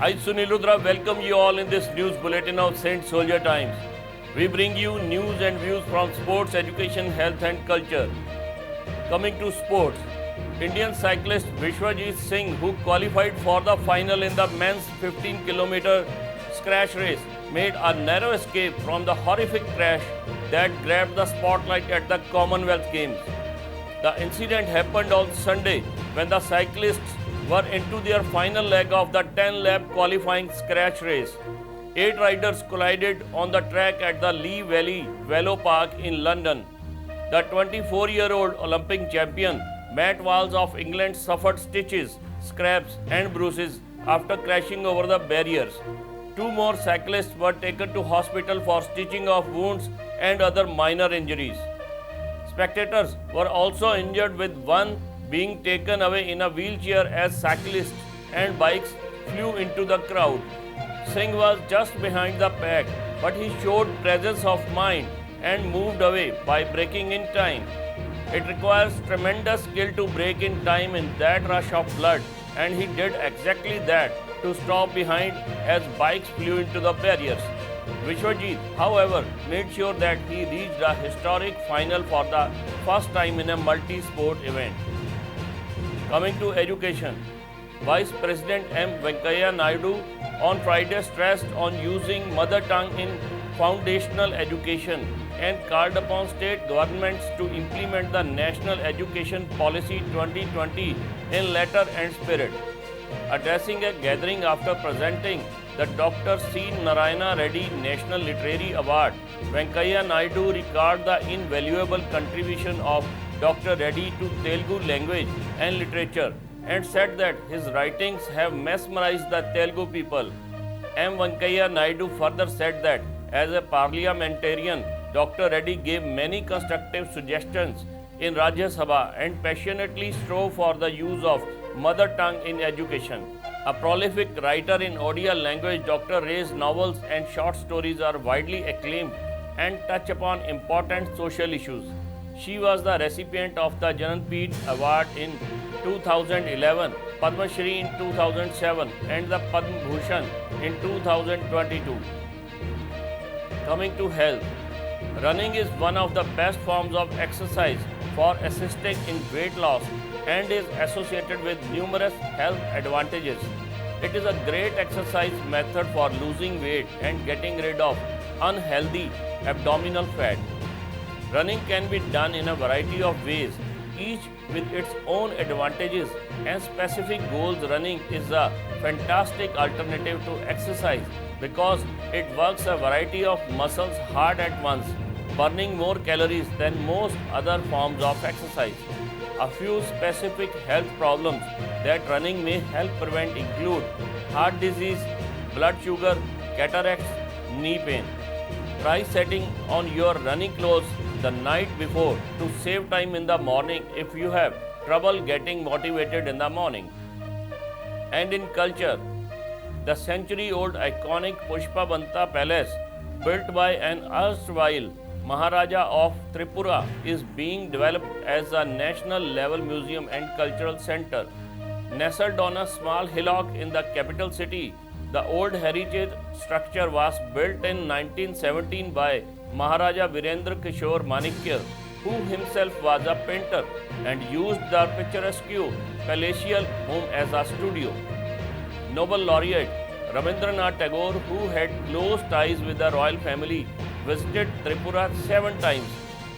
I, Sunil Rudra, welcome you all in this news bulletin of St. Soldier Times. We bring you news and views from sports, education, health and culture. Coming to sports, Indian cyclist Vishwajit Singh, who qualified for the final in the men's 15-kilometer scratch race, made a narrow escape from the horrific crash that grabbed the spotlight at the Commonwealth Games. The incident happened on Sunday when the cyclists were into their final leg of the 10-lap qualifying scratch race. 8 riders collided on the track at the Lee Valley Velo Park in London. The 24-year-old Olympic champion Matt Walls of England suffered stitches, scrapes and bruises after crashing over the barriers. 2 more cyclists were taken to hospital for stitching of wounds and other minor injuries. Spectators were also injured, with one being taken away in a wheelchair as cyclists and bikes flew into the crowd. Singh was just behind the pack, but he showed presence of mind and moved away by braking in time. It requires tremendous skill to brake in time in that rush of blood, and he did exactly that to stop behind as bikes flew into the barriers. Vishwajit, however, made sure that he reached a historic final for the first time in a multi-sport event. Coming to education, Vice President M. Venkaiah Naidu on Friday stressed on using mother tongue in foundational education and called upon state governments to implement the National Education Policy 2020 in letter and spirit. Addressing a gathering after presenting the Dr. C. Narayana Reddy National Literary Award, Venkaiah Naidu recalled the invaluable contribution of Dr. Reddy to Telugu language and literature and said that his writings have mesmerized the Telugu people. M. Venkaiah Naidu further said that as a parliamentarian, Dr. Reddy gave many constructive suggestions in Rajya Sabha and passionately strove for the use of mother tongue in education. A prolific writer in Odia language, Dr. Ray's novels and short stories are widely acclaimed and touch upon important social issues. She was the recipient of the Jananpeeth Award in 2011, Padma Shri in 2007 and the Padma Bhushan in 2022. Coming to health, running is one of the best forms of exercise for assisting in weight loss and is associated with numerous health advantages. It is a great exercise method for losing weight and getting rid of unhealthy abdominal fat. Running can be done in a variety of ways, each with its own advantages and specific goals. Running is a fantastic alternative to exercise because it works a variety of muscles hard at once, burning more calories than most other forms of exercise. A few specific health problems that running may help prevent include heart disease, blood sugar, cataracts, knee pain. Try setting on your running clothes the night before to save time in the morning if you have trouble getting motivated in the morning. And in culture, the century-old iconic Pushpa Banta Palace, built by an erstwhile Maharaja of Tripura, is being developed as a national level museum and cultural center. Nestled on a small hillock in the capital city, the old heritage structure was built in 1917 by Maharaja Virendra Kishore Manikya, who himself was a painter and used the picturesque palatial home as a studio. Nobel laureate Rabindranath Tagore, who had close ties with the royal family, visited Tripura 7 times.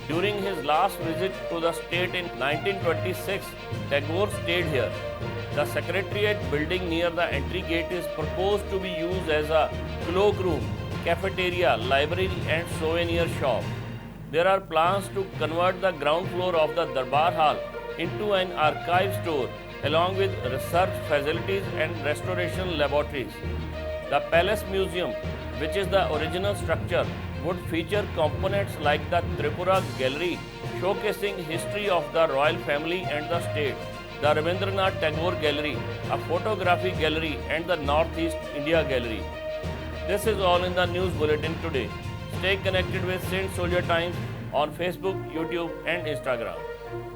During his last visit to the state in 1926, Tagore stayed here. The Secretariat building near the entry gate is proposed to be used as a cloakroom, cafeteria, library and souvenir shop. There are plans to convert the ground floor of the Darbar Hall into an archive store along with research facilities and restoration laboratories. The Palace Museum, which is the original structure, would feature components like the Tripura Gallery, showcasing history of the royal family and the state, the Rabindranath Tagore Gallery, a photography gallery and the Northeast India Gallery. This is all in the news bulletin today. Stay connected with St. Soldier Times on Facebook, YouTube and Instagram.